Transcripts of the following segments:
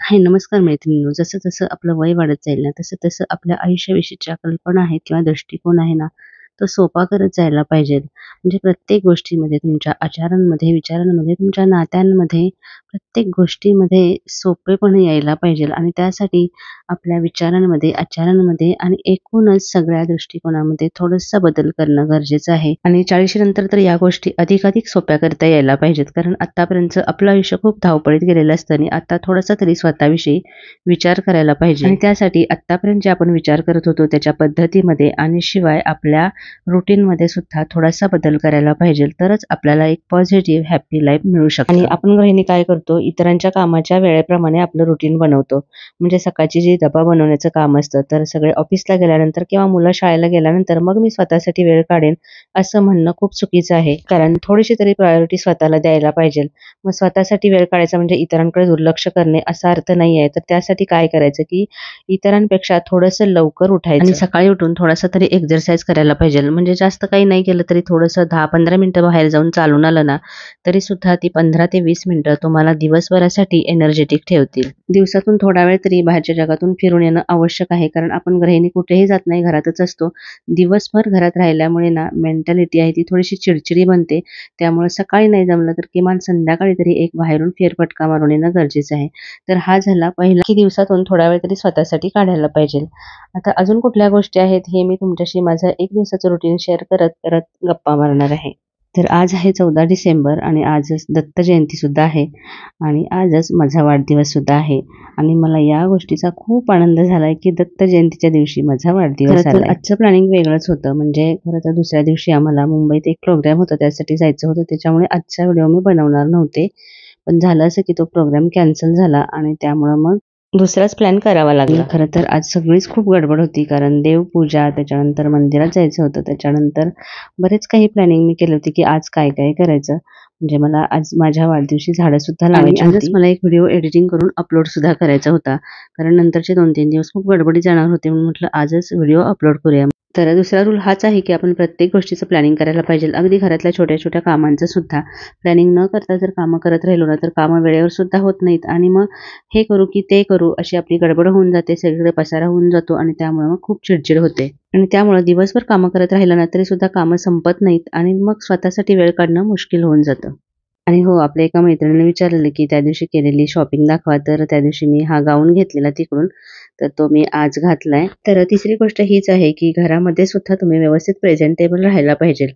हाय, नमस्कार मैत्रिणींनो. जसं-जसं आपलं वय वाढत जाईल ना, तसं-तसं आपल्या आयुष्याविषयीच्या कल्पना आहेत किंवा दृष्टिकोन आहे ना, तो सोपा करत जायला पाहिजे. म्हणजे प्रत्येक गोष्टीमध्ये, तुमच्या आचारांमध्ये, विचारांमध्ये, तुमच्या नात्यांमध्ये, प्रत्येक गोष्टीमध्ये सोपेपणा यायला पाहिजे आणि त्यासाठी आपल्या विचारांमध्ये, आचारांमध्ये आणि एकूणच सगळ्या दृष्टिकोनामध्ये थोडासा बदल करणं गरजेचं आहे. आणि 40 नंतर तर या गोष्टी अधिकाधिक सोप्या करता यायला पाहिजेत. कारण आत्तापर्यंत आपलं आयुष्य खूप धावपळीत गेलेलं असतं आणि आता थोडासा तरी स्वतःविषयी विचार करायला पाहिजे. आणि त्यासाठी आत्तापर्यंत जे आपण विचार करत होतो त्याच्या पद्धतीमध्ये आणि शिवाय आपल्या रुटीनमध्ये सुद्धा थोडासा बदल करायला पाहिजे. तरच आपल्याला एक पॉझिटिव्ह हॅपी लाईफ मिळू शकते. आणि आपण गृहिणी काय करतो, इतरांच्या कामाच्या वेळेप्रमाणे आपलं रुटीन बनवतो. म्हणजे सकाळची जी डबा बनवण्याचं काम असतं, तर सगळे ऑफिसला गेल्यानंतर किंवा मुलं शाळेला गेल्यानंतर मग मी स्वतःसाठी वेळ काढेन असं म्हणणं खूप चुकीचं आहे. कारण थोडीशी तरी प्रायोरिटी स्वतःला द्यायला पाहिजे. मग स्वतःसाठी वेळ काढायचा म्हणजे इतरांकडे दुर्लक्ष करणे असा अर्थ नाही आहे. तर त्यासाठी काय करायचं, की इतरांपेक्षा थोडंसं लवकर उठायचं आणि सकाळी उठून थोडासा तरी एक्सरसाइज करायला पाहिजे. म्हणजे जास्त काही नाही केलं तरी थोडंसं 10-15 मिनिटं बाहेर जाऊन चालून आलं ना, तरी सुद्धा ती 15 ते 20 मिनिटं तुम्हाला दिवसभरासाठी एनर्जेटिक ठेवतील. दिवसातून थोडा वेळ तरी बाहेरच्या जगातून फिरून येणं आवश्यक आहे. कारण आपण गृहिणी कुठेही जात नाही, घरातच असतो. दिवसभर घरात राहिल्यामुळे ना मेंटॅलिटी आहे ती थोडीशी चिडचिडी बनते. त्यामुळे सकाळी नाही जमलं तर किमान संध्याकाळी तरी एक बाहेरून फेरफटका मारून येणं गरजेचं आहे. तर हा झाला पहिला, की दिवसातून थोडा वेळ तरी स्वतःसाठी काढायला पाहिजे. आता अजून कुठल्या गोष्टी आहेत हे मी तुमच्याशी माझं एक दिवसाचं रुटीन शेअर करत करत गप्पा मारणार आहे. तर आज आहे 14 डिसेंबर आणि आजच दत्त जयंती सुद्धा आहे आणि आजच माझा वाढदिवस सुद्धा आहे. आणि मला या गोष्टीचा खूप आनंद झालाय, की दत्त जयंतीच्या दिवशी माझा वाढदिवस आलाय. आजचं प्लॅनिंग वेगळंच होतं. म्हणजे खरं तर दुसऱ्या दिवशी आम्हाला मुंबईत एक प्रोग्राम होता, त्यासाठी जायचं होतं. त्याच्यामुळे आजचा व्हिडिओ मी बनवणार नव्हते. पण झालं असं, की तो प्रोग्राम कॅन्सल झाला आणि त्यामुळं मग दुसराच प्लॅन करावा लागला. खरं तर आज सगळीच खूप गडबड होती. कारण देवपूजा, त्याच्यानंतर मंदिरात जायचं होतं. त्याच्यानंतर बरेच काही प्लॅनिंग मी केली होती, की आज काय-काय करायचं. म्हणजे मला आज माझ्या वाढदिवशी झाडं सुद्धा लावायची होती. आजच मला एक व्हिडिओ एडिटिंग करून अपलोड सुद्धा करायचा होता. कारण नंतरचे 2-3 दिवस खूप गडबडीत जाणार होते, म्हणून म्हटलं आजच व्हिडिओ अपलोड करूया. तर दुसरा रूल हाच आहे, की आपण प्रत्येक गोष्टीचं प्लॅनिंग करायला पाहिजे. अगदी घरातल्या छोट्या-छोट्या कामांचं सुद्धा प्लॅनिंग न करता जर कामं करत राहिलो ना, तर कामं वेळेवर सुद्धा होत नाहीत आणि मग हे करू की ते करू अशी आपली गडबड होऊन जाते. सगळीकडे पसारा होऊन जातो आणि त्यामुळे मग खूप चिडचिड होते. आणि त्यामुळे दिवसभर कामं करत राहिलं ना, तरी सुद्धा कामं संपत नाहीत आणि मग स्वतःसाठी वेळ काढणं मुश्किल होऊन जातं. आणि हो, आपल्या एका मैत्रिणीने विचारलेलं, की त्या दिवशी केलेली शॉपिंग दाखवा. तर त्या दिवशी मी हा गाऊन घेतलेला तिकडून, तर तो मी आज घातलाय. तर तिसरी गोष्ट हीच आहे, की घरामध्ये सुद्धा तुम्ही व्यवस्थित प्रेझेंटेबल राहायला पाहिजे.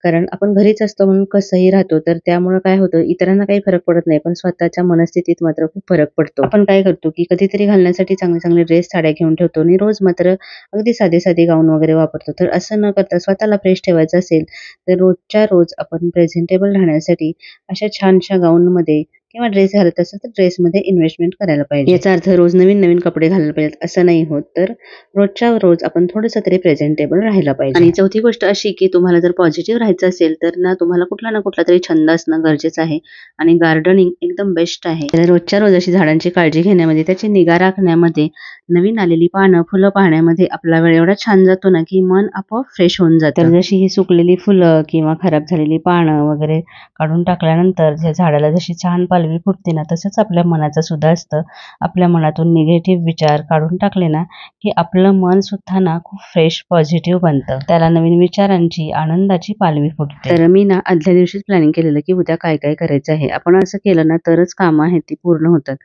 कारण आपण घरीच असतो म्हणून कसंही राहतो, तर त्यामुळे काय होतं, इतरांना काही फरक पडत नाही, पण स्वतःच्या मनस्थितीत मात्र खूप फरक पडतो. आपण काय करतो, की कधीतरी घालण्यासाठी चांगले-चांगले ड्रेस, साड्या घेऊन ठेवतो आणि रोज मात्र अगदी साधे-साधे गाऊन वगैरे वापरतो. तर असं न करता स्वतःला फ्रेश ठेवायचं असेल, तर रोजच्या रोज आपण प्रेझेंटेबल राहण्यासाठी अशा छानशा गाऊनमध्ये किंवा ड्रेस घालत असेल तर ड्रेसमध्ये इन्व्हेस्टमेंट करायला पाहिजे. याचा अर्थ रोज नवीन-नवीन कपडे घालायला पाहिजेत असं नाही होत. तर रोजच्या रोज आपण थोडंसं तरी प्रेझेंटेबल राहायला पाहिजे. आणि चौथी गोष्ट अशी, की तुम्हाला जर पॉझिटिव्ह राहायचं असेल तर ना तुम्हाला कुठला ना कुठला तरी छंद असणं गरजेचं आहे आणि गार्डनिंग एकदम बेस्ट आहे. तर रोजच्या रोज अशी झाडांची काळजी घेण्यामध्ये, त्याची निगा राखण्यामध्ये, नवीन आलेली पानं, फुलं पाहण्यामध्ये आपला वेळ एवढा छान जातो ना, की मन आपोआप फ्रेश होऊन जातं. तर जशी ही सुकलेली फुलं किंवा खराब झालेली पानं वगैरे काढून टाकल्यानंतर त्या झाडाला जशी छान पालवी फुटते ना, तसंच आपल्या मनाचं सुद्धा असतं. आपल्या मनातून निगेटिव्ह विचार काढून टाकले ना, की आपलं मन सुद्धा ना खूप फ्रेश, पॉझिटिव्ह बनतं. त्याला नवीन विचारांची, आनंदाची पालवी फुटते. तर मी ना आदल्या दिवशीच प्लॅनिंग केलेलं, की उद्या काय-काय करायचं आहे. आपण असं केलं ना तरच कामं आहेत ती पूर्ण होतात.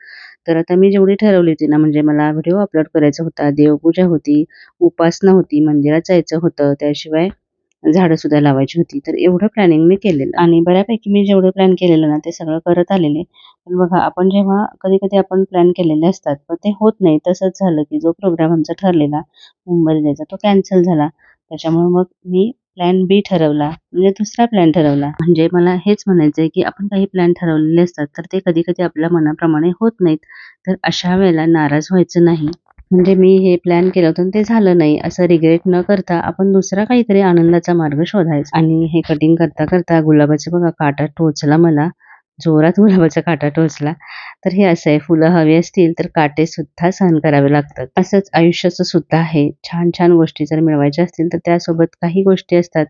तर आता मी जेवढी ठरवली होती ना, म्हणजे मला व्हिडिओ अपलोड करायचा होता, देवपूजा होती, उपासना होती, मंदिरात जायचं होतं, त्याशिवाय झाडं सुद्धा लावायची होती. तर एवढं प्लॅनिंग मी केलेलं आणि बऱ्यापैकी मी जेवढं प्लॅन केलेलं ना, ते सगळं करत आलेले. पण बघा, आपण जेव्हा कधी-कधी आपण प्लॅन केलेले असतात, पण ते होत नाही. तसंच झालं, की जो प्रोग्राम आमचा ठरलेला मुंबईला जायचा, तो कॅन्सल झाला. त्याच्यामुळे मग मी प्लॅन बी ठरवला, म्हणजे दुसरा प्लॅन ठरवला. म्हणजे मला हेच म्हणायचंय, की आपण काही प्लॅन ठरवलेले असतात, तर ते कधी-कधी आपल्या मनाप्रमाणे होत नाहीत. तर अशा वेळेला नाराज व्हायचं नाही. म्हणजे मी हे प्लॅन केलं होतं आणि ते झालं नाही असं रिग्रेट न करता आपण दुसरा काहीतरी आनंदाचा मार्ग शोधायचा. आणि हे कटिंग करता करता गुलाबाचा बघा काटा टोचला मला, जोरात गुलाबाचा काटा टोचला. तर हे असं आहे, फुलं हवी असतील तर काटे सुद्धा सहन करावे लागतात. असंच आयुष्याचं सुद्धा आहे. छान छान गोष्टी जर मिळवायच्या असतील तर त्यासोबत काही गोष्टी असतात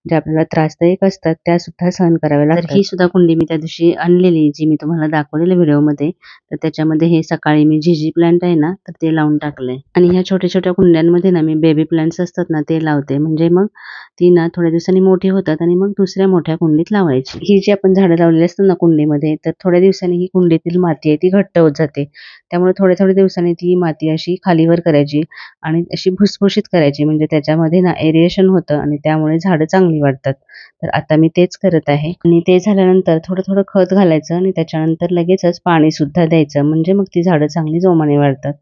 ज्या आपल्याला त्रासदायक असतात, त्या सुद्धा सहन कराव्या लागतात. तर ही सुद्धा कुंडी मी त्या दिवशी आणलेली, जी मी तुम्हाला दाखवलेल्या व्हिडिओमध्ये. तर त्याच्यामध्ये हे सकाळी मी झिझी प्लांट आहे ना, तर ते लावून टाकलंय. आणि ह्या छोट्या छोट्या कुंड्यांमध्ये ना मी बेबी प्लांट्स असतात ना ते लावते, म्हणजे मग ती ना थोड्या दिवसांनी मोठी होतात आणि मग दुसऱ्या मोठ्या कुंडीत लावायची. ही जी आपण झाडं लावलेली असतात ना कुंडीमध्ये, तर थोड्या दिवसांनी ही कुंडीतील माती आहे ती घट्ट होत जाते. त्यामुळे थोड्या थोड्या दिवसांनी ती माती अशी खालीवर करायची आणि अशी भुसभुशीत करायची, म्हणजे त्याच्यामध्ये ना एरिएशन होतं आणि त्यामुळे झाडं चांगली वाढतात. तर आता मी तेच करत आहे. आणि ते झाल्यानंतर थोडं थोडं खत घालायचं आणि त्याच्यानंतर लगेचच पाणी सुद्धा द्यायचं, म्हणजे मग ती झाडं चांगली जोमाने वाढतात.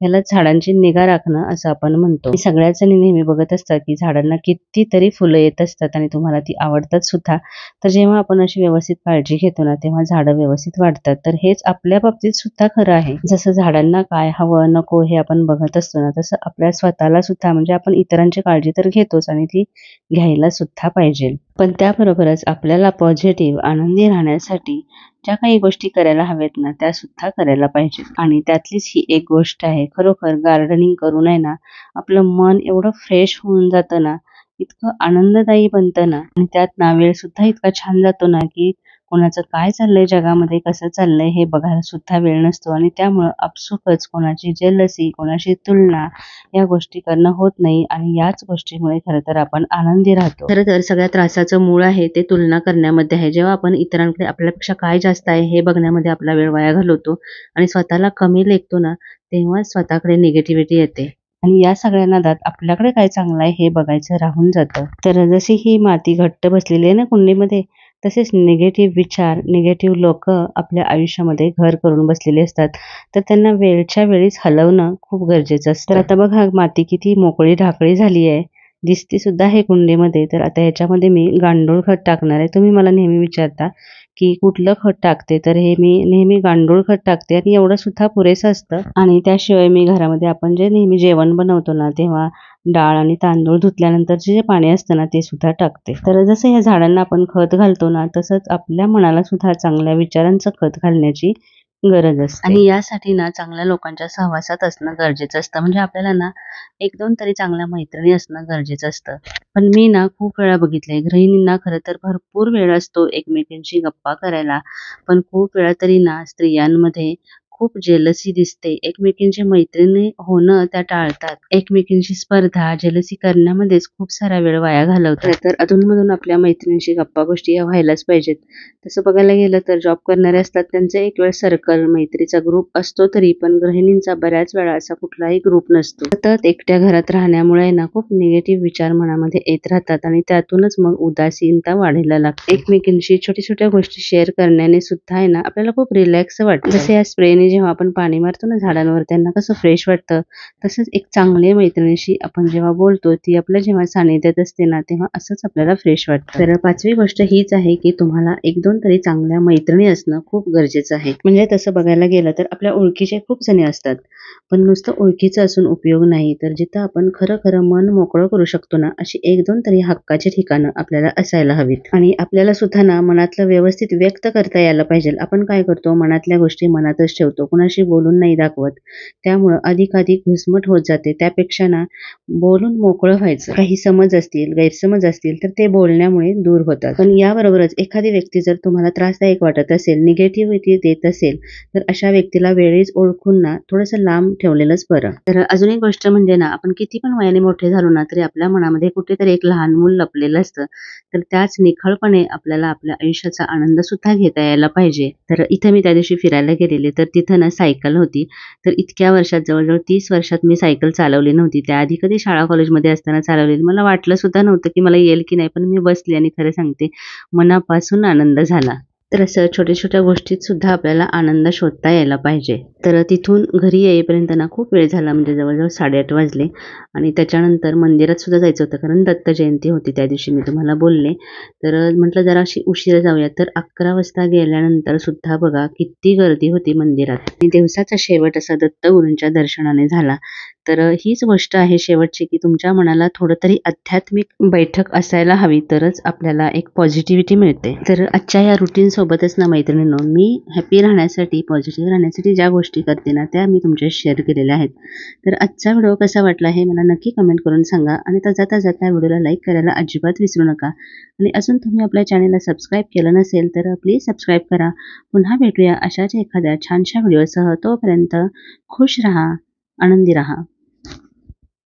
ह्याला झाडांची निगा राखणं असं आपण म्हणतो. सगळ्याच जणी नेहमी बघत असतात की झाडांना कितीतरी फुलं येत असतात आणि तुम्हाला ती आवडतात सुद्धा. तर जेव्हा आपण अशी व्यवस्थित काळजी घेतो ना, तेव्हा झाडं व्यवस्थित वाढतात. तर हेच आपल्या बाबतीत सुद्धा खरं आहे. जसं झाडांना काय हवं नको हे आपण बघत असतो ना, तसं आपल्या स्वतःला सुद्धा, म्हणजे आपण इतरांची काळजी तर घेतोच आणि ती घ्यायला सुद्धा पाहिजे. पण त्याबरोबरच आपल्याला पॉझिटिव्ह आनंदी राहण्यासाठी ज्या काही गोष्टी करायला हव्यात ना, त्या सुद्धा करायला पाहिजेत. आणि त्यातलीच ही एक गोष्ट आहे, खरोखर गार्डनिंग करून आहे ना, आपलं मन एवढं फ्रेश होऊन जातं ना, इतकं आनंददायी बनतं ना, आणि त्यात ना वेळ सुद्धा इतका छान जातो ना, की कोणाचं काय चाललंय जगामध्ये, कसं चाललंय हे बघायला सुद्धा वेळ नसतो. आणि त्यामुळं आपसुकच कोणाची जेलसी, कोणाशी तुलना या गोष्टी करणं होत नाही आणि याच गोष्टीमुळे खरं तर आपण आनंदी राहतो. खरं तर सगळ्या त्रासाचं मूळ आहे ते तुलना करण्यामध्ये आहे. जेव्हा आपण इतरांकडे आपल्यापेक्षा काय जास्त आहे हे बघण्यामध्ये आपला वेळ वाया घालवतो आणि स्वतःला कमी लेखतो ना, तेव्हा स्वतःकडे निगेटिव्हिटी येते. आणि या सगळ्या नादात आपल्याकडे काय चांगलं आहे हे बघायचं राहून जातं. तर जशी ही माती घट्ट बसलेली आहे ना कुंडीमध्ये, तसेच निगेटिव्ह विचार, निगेटिव्ह लोक आपल्या आयुष्यामध्ये घर करून बसलेले असतात. तर त्यांना वेळच्या वेळीच हलवणं खूप गरजेचं असतं. तर आता बघा माती किती मोकळी ढाकळी झाली आहे, दिसती सुद्धा आहे कुंडीमध्ये. तर आता ह्याच्यामध्ये मी गांडूळ खत टाकणार आहे. तुम्ही मला नेहमी विचारता की कुठलं खत टाकते, तर हे मी नेहमी गांडूळ खत टाकते आणि एवढं सुद्धा पुरेसं असतं. आणि त्याशिवाय मी घरामध्ये आपण जे नेहमी जेवण बनवतो ना, तेव्हा डाळ आणि तांदूळ धुतल्यानंतरचे जे पाणी असतं ना, ते सुद्धा टाकते. तर जसं या झाडांना आपण खत घालतो ना, तसंच आपल्या मनाला सुद्धा चांगल्या विचारांचं खत घालण्याची गरज असते. आणि यासाठी ना चांगल्या लोकांच्या सहवासात असणं गरजेचं असतं. म्हणजे आपल्याला ना 1-2 तरी चांगल्या मैत्रिणी असणं गरजेचं असतं. पण मी ना खूप वेळा बघितलंय, गृहिणींना खरं तर भरपूर वेळ असतो एकमेकींशी गप्पा करायला. पण खूप वेळा तरी ना स्त्रियांमध्ये खूप जेलसी दिसते. एकमेकींची मैत्रिणी होणं त्या टाळतात. एकमेकींची स्पर्धा, जेलसी करण्यामध्येच खूप सारा वेळ वाया घालवतात. तर अधूनमधून आपल्या मैत्रिणींशी गप्पा गोष्टी या व्हायलाच पाहिजेत. तसं बघायला गेलं तर जॉब करणारे असतात, त्यांचा एक वेळ सर्कल, मैत्रीचा ग्रुप असतो तरी पण गृहिणींचा बऱ्याच वेळा असा कुठलाही ग्रुप नसतो. सतत एकट्या घरात राहण्यामुळे ना खूप निगेटिव्ह विचार मनामध्ये येत राहतात आणि त्यातूनच मग उदासीनता वाढायला लागते. एकमेकींशी छोट्या छोट्या गोष्टी शेअर करण्याने सुद्धा आहे ना आपल्याला खूप रिलॅक्स वाटतं. जसे या स्प्रेने जेव्हा आपण पाणी मारतो ना झाडांवर, त्यांना कसं फ्रेश वाटतं, तसंच एक चांगल्या मैत्रिणीशी आपण जेव्हा बोलतो, ती आपल्या जेव्हा सानिध्यात असते ना, तेव्हा असंच आपल्याला फ्रेश वाटतं. तर 5वी गोष्ट हीच आहे की तुम्हाला 1-2 तरी चांगल्या मैत्रिणी असणं खूप गरजेचं आहे. म्हणजे तसं बघायला गेलं तर आपल्या ओळखीचे खूप जणी असतात, पण नुसतं ओळखीचं असून उपयोग नाही. तर जिथं आपण खरं खरं मन मोकळं करू शकतो ना, अशी 1-2 तरी हक्काची ठिकाणं आपल्याला असायला हवीत. आणि आपल्याला सुद्धा ना मनातलं व्यवस्थित व्यक्त करता यायला पाहिजे. आपण काय करतो, मनातल्या गोष्टी मनातच ठेवतो, कुणाशी बोलून नाही दाखवत. त्यामुळं अधिकाधिक घुसमट होत जाते. त्यापेक्षा ना बोलून मोकळं व्हायचं. काही समज असतील, गैरसमज असतील तर ते बोलण्यामुळे दूर होतात. पण याबरोबरच एखादी व्यक्ती जर तुम्हाला त्रासदायक वाटत असेल, निगेटिव्हिटी देत असेल, तर अशा व्यक्तीला वेळीच ओळखून ना थोडंसं लांब ठेवलेलंच बरं. तर अजून एक गोष्ट म्हणजे ना, आपण किती पण वयाने मोठे झालो ना, तरी आपल्या मनामध्ये कुठेतरी एक लहान मूल लपलेलं असतं. तर त्याच निखळपणे आपल्याला आपल्या आयुष्याचा आनंद सुद्धा घेता यायला पाहिजे. तर इथं मी त्या दिवशी फिरायला गेलेले, तर तिथं ना सायकल होती. तर इतक्या वर्षात, जवळजवळ 30 वर्षात मी सायकल चालवली नव्हती. त्याआधी कधी शाळा कॉलेजमध्ये असताना चालवलेली. मला वाटलं सुद्धा नव्हतं की मला येईल की नाही, पण मी बसली आणि खरं सांगते मनापासून आनंद झाला. तर असं छोट्या-छोट्या गोष्टीत सुद्धा आपल्याला आनंद शोधता यायला पाहिजे. तर तिथून घरी येईपर्यंत ना खूप वेळ झाला, म्हणजे जवळजवळ 8:30 वाजले. आणि त्याच्यानंतर मंदिरात सुद्धा जायचं होतं, कारण दत्त जयंती होती त्या दिवशी, मी तुम्हाला बोलले. तर म्हटलं जराशी उशिरा जाऊया. तर 11 वाजता गेल्यानंतर सुद्धा बघा किती गर्दी होती मंदिरात. आणि दिवसाचा शेवट असा दत्तगुरूंच्या दर्शनाने झाला. तर हीच गोष्ट आहे शेवटची, की तुमच्या मनाला थोडं तरी आध्यात्मिक बैठक असायला हवी, तरच आपल्याला एक पॉझिटिव्हिटी मिळते. तर आजच्या या रुटीन सोबतच ना मैत्रिणींनो, मी हॅपी राहण्यासाठी, पॉझिटिव्ह राहण्यासाठी ज्या गोष्टी करते ना, त्या मी तुमच्याशी शेअर केलेल्या आहेत. तर आजचा व्हिडिओ कसा वाटला हे मला नक्की कमेंट करून सांगा आणि जाता जाता व्हिडिओला लाईक करायला अजिबात विसरू नका. आणि अजून तुम्ही आपल्या चॅनलला सबस्क्राईब केलं नसेल तर प्लीज सबस्क्राईब करा. पुन्हा भेटूया अशाच एखाद्या छानशा व्हिडिओसह. तोपर्यंत खुश राहा, आनंदी राहा.